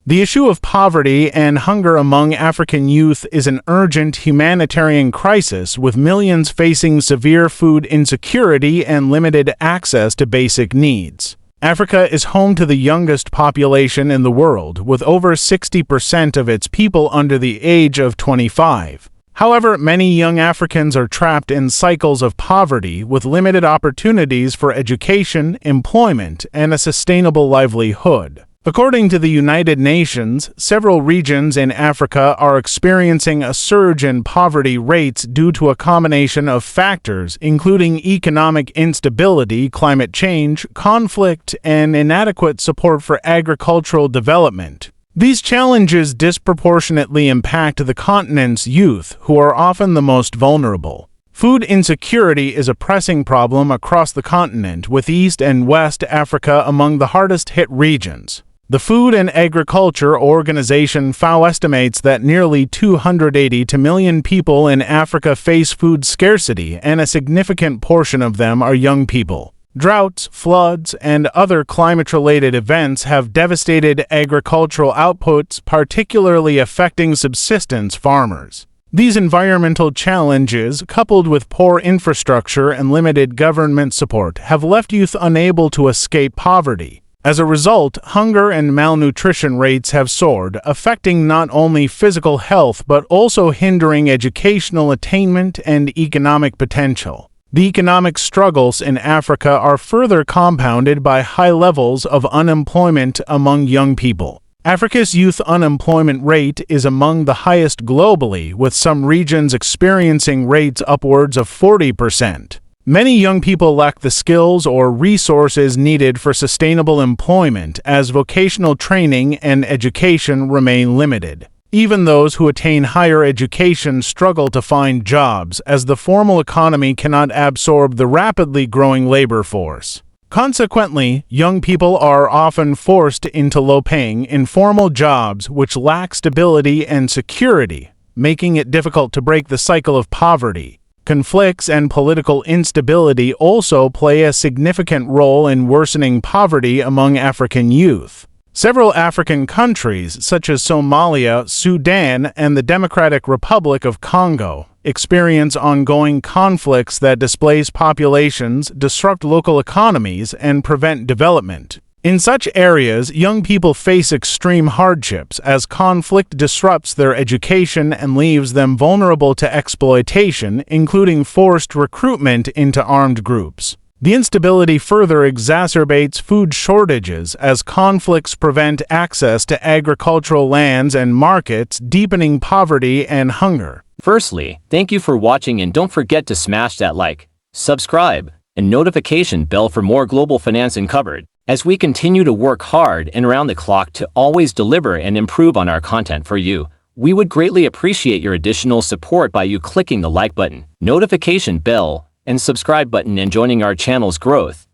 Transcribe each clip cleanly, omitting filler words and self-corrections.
The issue of poverty and hunger among African youth is an urgent humanitarian crisis, with millions facing severe food insecurity and limited access to basic needs. Africa is home to the youngest population in the world, with over 60% of its people under the age of 25. However, many young Africans are trapped in cycles of poverty, with limited opportunities for education, employment, and a sustainable livelihood. According to the United Nations, several regions in Africa are experiencing a surge in poverty rates due to a combination of factors, including economic instability, climate change, conflict, and inadequate support for agricultural development. These challenges disproportionately impact the continent's youth, who are often the most vulnerable. Food insecurity is a pressing problem across the continent, with East and West Africa among the hardest-hit regions. The Food and Agriculture Organization FAO estimates that nearly 280 million people in Africa face food scarcity, and a significant portion of them are young people. Droughts, floods, and other climate-related events have devastated agricultural outputs, particularly affecting subsistence farmers. These environmental challenges, coupled with poor infrastructure and limited government support, have left youth unable to escape poverty. As a result, hunger and malnutrition rates have soared, affecting not only physical health but also hindering educational attainment and economic potential. The economic struggles in Africa are further compounded by high levels of unemployment among young people. Africa's youth unemployment rate is among the highest globally, with some regions experiencing rates upwards of 40%. Many young people lack the skills or resources needed for sustainable employment, as vocational training and education remain limited. Even those who attain higher education struggle to find jobs, as the formal economy cannot absorb the rapidly growing labor force. Consequently, young people are often forced into low-paying, informal jobs which lack stability and security, making it difficult to break the cycle of poverty. Conflicts and political instability also play a significant role in worsening poverty among African youth. Several African countries, such as Somalia, Sudan, and the Democratic Republic of Congo, experience ongoing conflicts that displace populations, disrupt local economies, and prevent development. In such areas, young people face extreme hardships, as conflict disrupts their education and leaves them vulnerable to exploitation, including forced recruitment into armed groups. The instability further exacerbates food shortages, as conflicts prevent access to agricultural lands and markets, deepening poverty and hunger. Firstly, thank you for watching, and don't forget to smash that like, subscribe, and notification bell for more global finance uncovered, as we continue to work hard and around the clock to always deliver and improve on our content for you. We would greatly appreciate your additional support by you clicking the like button, notification bell, and subscribe button and joining our channel's growth.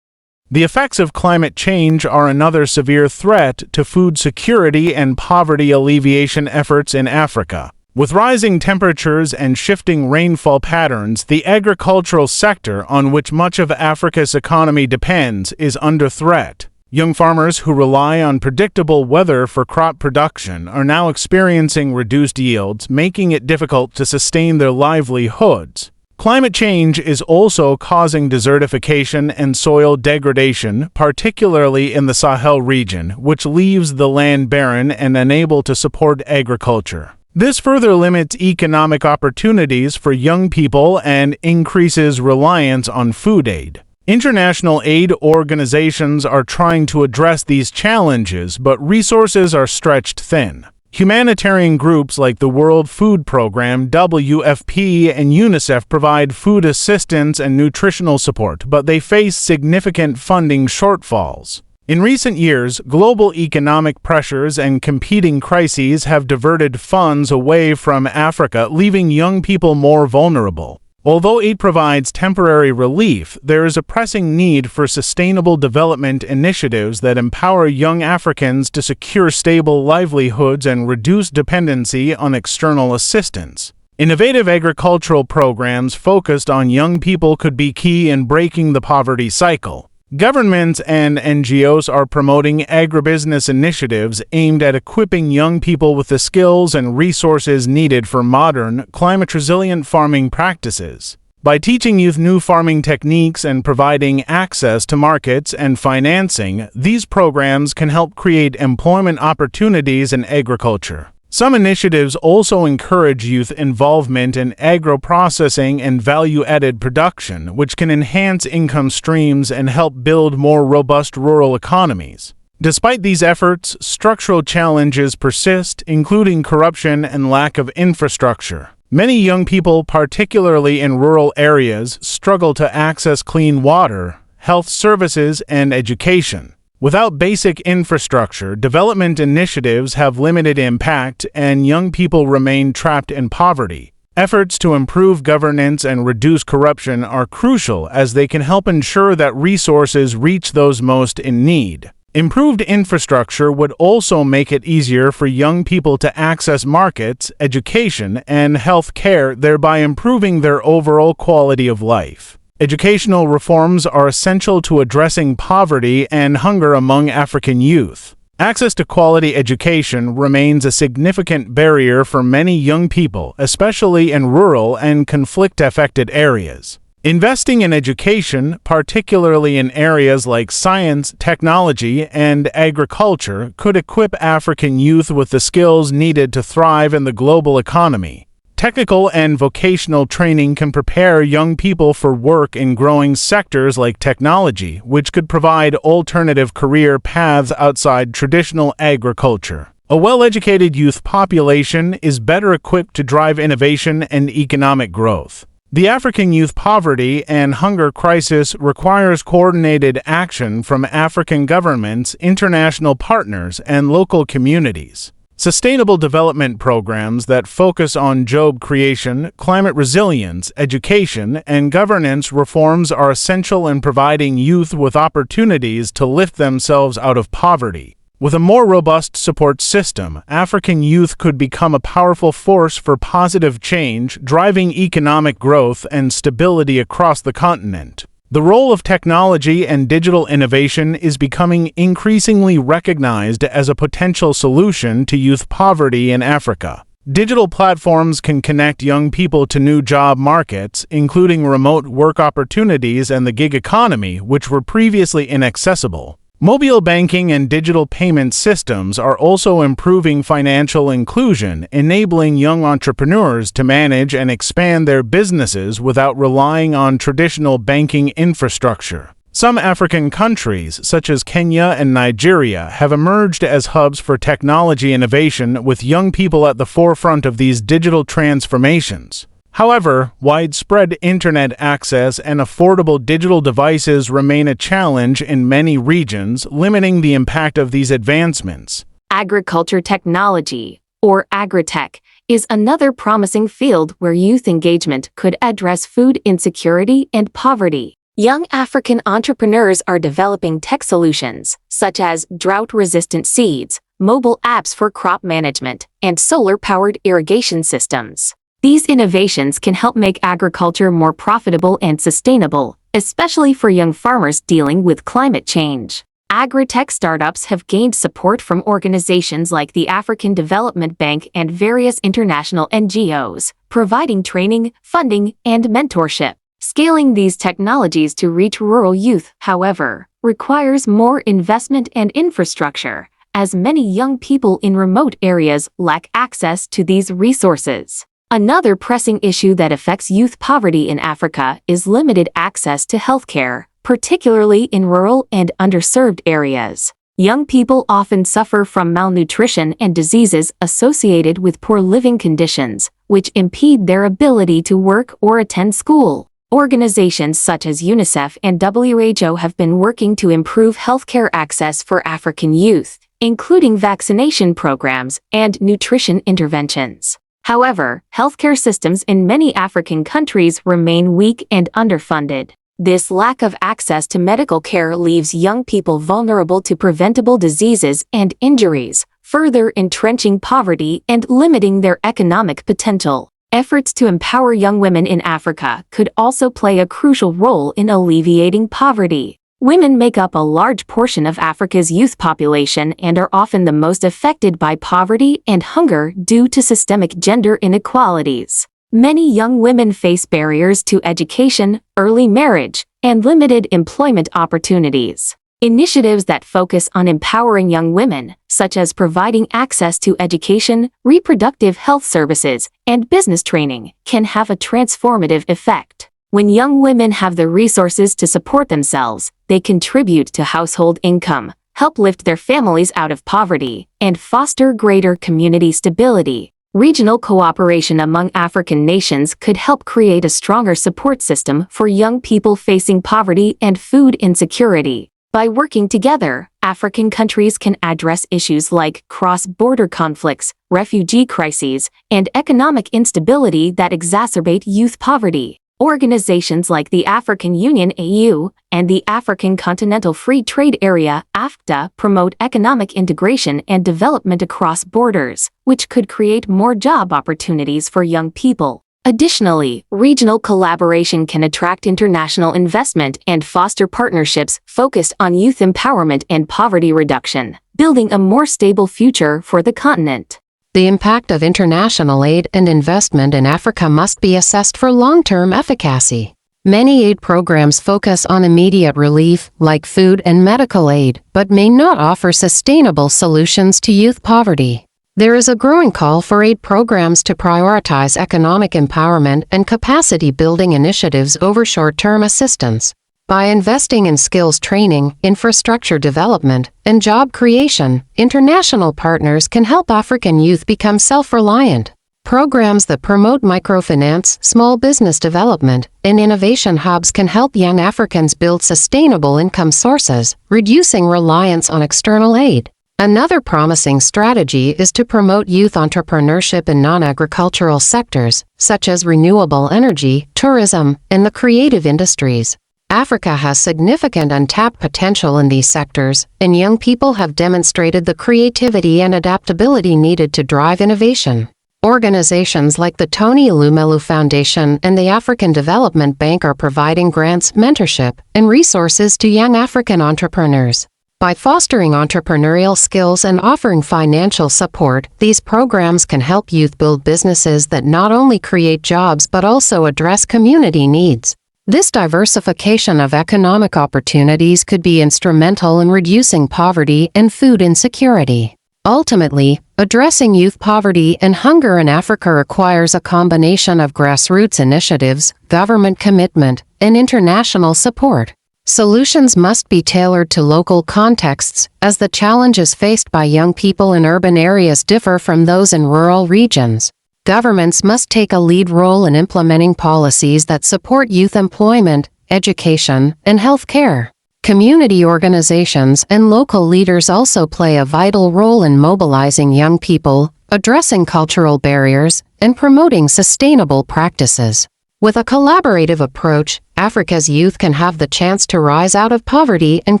The effects of climate change are another severe threat to food security and poverty alleviation efforts in Africa. With rising temperatures and shifting rainfall patterns, the agricultural sector, on which much of Africa's economy depends, is under threat. Young farmers who rely on predictable weather for crop production are now experiencing reduced yields, making it difficult to sustain their livelihoods. Climate change is also causing desertification and soil degradation, particularly in the Sahel region, which leaves the land barren and unable to support agriculture. This further limits economic opportunities for young people and increases reliance on food aid. International aid organizations are trying to address these challenges, but resources are stretched thin. Humanitarian groups like the World Food Program, WFP, and UNICEF provide food assistance and nutritional support, but they face significant funding shortfalls. In recent years, global economic pressures and competing crises have diverted funds away from Africa, leaving young people more vulnerable. Although aid provides temporary relief, there is a pressing need for sustainable development initiatives that empower young Africans to secure stable livelihoods and reduce dependency on external assistance. Innovative agricultural programs focused on young people could be key in breaking the poverty cycle. Governments and NGOs are promoting agribusiness initiatives aimed at equipping young people with the skills and resources needed for modern, climate-resilient farming practices. By teaching youth new farming techniques and providing access to markets and financing, these programs can help create employment opportunities in agriculture. Some initiatives also encourage youth involvement in agro-processing and value-added production, which can enhance income streams and help build more robust rural economies. Despite these efforts, structural challenges persist, including corruption and lack of infrastructure. Many young people, particularly in rural areas, struggle to access clean water, health services, and education. Without basic infrastructure, development initiatives have limited impact and young people remain trapped in poverty. Efforts to improve governance and reduce corruption are crucial as they can help ensure that resources reach those most in need. Improved infrastructure would also make it easier for young people to access markets, education, and health care, thereby improving their overall quality of life. Educational reforms are essential to addressing poverty and hunger among African youth. Access to quality education remains a significant barrier for many young people, especially in rural and conflict-affected areas. Investing in education, particularly in areas like science, technology, and agriculture, could equip African youth with the skills needed to thrive in the global economy. Technical and vocational training can prepare young people for work in growing sectors like technology, which could provide alternative career paths outside traditional agriculture. A well-educated youth population is better equipped to drive innovation and economic growth. The African youth poverty and hunger crisis requires coordinated action from African governments, international partners, and local communities. Sustainable development programs that focus on job creation, climate resilience, education, and governance reforms are essential in providing youth with opportunities to lift themselves out of poverty. With a more robust support system, African youth could become a powerful force for positive change, driving economic growth and stability across the continent. The role of technology and digital innovation is becoming increasingly recognized as a potential solution to youth poverty in Africa. Digital platforms can connect young people to new job markets, including remote work opportunities and the gig economy, which were previously inaccessible. Mobile banking and digital payment systems are also improving financial inclusion, enabling young entrepreneurs to manage and expand their businesses without relying on traditional banking infrastructure. Some African countries, such as Kenya and Nigeria, have emerged as hubs for technology innovation, with young people at the forefront of these digital transformations. However, widespread internet access and affordable digital devices remain a challenge in many regions, limiting the impact of these advancements. Agriculture technology, or agritech, is another promising field where youth engagement could address food insecurity and poverty. Young African entrepreneurs are developing tech solutions, such as drought-resistant seeds, mobile apps for crop management, and solar-powered irrigation systems. These innovations can help make agriculture more profitable and sustainable, especially for young farmers dealing with climate change. Agritech startups have gained support from organizations like the African Development Bank and various international NGOs, providing training, funding, and mentorship. Scaling these technologies to reach rural youth, however, requires more investment and infrastructure, as many young people in remote areas lack access to these resources. Another pressing issue that affects youth poverty in Africa is limited access to healthcare, particularly in rural and underserved areas. Young people often suffer from malnutrition and diseases associated with poor living conditions, which impede their ability to work or attend school. Organizations such as UNICEF and WHO have been working to improve healthcare access for African youth, including vaccination programs and nutrition interventions. However, healthcare systems in many African countries remain weak and underfunded. This lack of access to medical care leaves young people vulnerable to preventable diseases and injuries, further entrenching poverty and limiting their economic potential. Efforts to empower young women in Africa could also play a crucial role in alleviating poverty. Women make up a large portion of Africa's youth population and are often the most affected by poverty and hunger due to systemic gender inequalities. Many young women face barriers to education, early marriage, and limited employment opportunities. Initiatives that focus on empowering young women, such as providing access to education, reproductive health services, and business training, can have a transformative effect. When young women have the resources to support themselves, they contribute to household income, help lift their families out of poverty, and foster greater community stability. Regional cooperation among African nations could help create a stronger support system for young people facing poverty and food insecurity. By working together, African countries can address issues like cross-border conflicts, refugee crises, and economic instability that exacerbate youth poverty. Organizations like the African Union (AU) and the African Continental Free Trade Area (AFTA) promote economic integration and development across borders, which could create more job opportunities for young people. Additionally, regional collaboration can attract international investment and foster partnerships focused on youth empowerment and poverty reduction, building a more stable future for the continent. The impact of international aid and investment in Africa must be assessed for long-term efficacy. Many aid programs focus on immediate relief, like food and medical aid, but may not offer sustainable solutions to youth poverty. There is a growing call for aid programs to prioritize economic empowerment and capacity-building initiatives over short-term assistance. By investing in skills training, infrastructure development, and job creation, international partners can help African youth become self-reliant. Programs that promote microfinance, small business development, and innovation hubs can help young Africans build sustainable income sources, reducing reliance on external aid. Another promising strategy is to promote youth entrepreneurship in non-agricultural sectors, such as renewable energy, tourism, and the creative industries. Africa has significant untapped potential in these sectors, and young people have demonstrated the creativity and adaptability needed to drive innovation. Organizations like the Tony Elumelu Foundation and the African Development Bank are providing grants, mentorship, and resources to young African entrepreneurs. By fostering entrepreneurial skills and offering financial support, these programs can help youth build businesses that not only create jobs but also address community needs. This diversification of economic opportunities could be instrumental in reducing poverty and food insecurity. Ultimately, addressing youth poverty and hunger in Africa requires a combination of grassroots initiatives, government commitment, and international support. Solutions must be tailored to local contexts, as the challenges faced by young people in urban areas differ from those in rural regions. Governments must take a lead role in implementing policies that support youth employment, education, and health care. Community organizations and local leaders also play a vital role in mobilizing young people, addressing cultural barriers, and promoting sustainable practices. With a collaborative approach, Africa's youth can have the chance to rise out of poverty and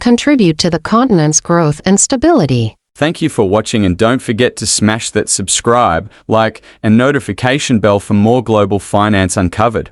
contribute to the continent's growth and stability. Thank you for watching, and don't forget to smash that subscribe, like, and notification bell for more global finance uncovered.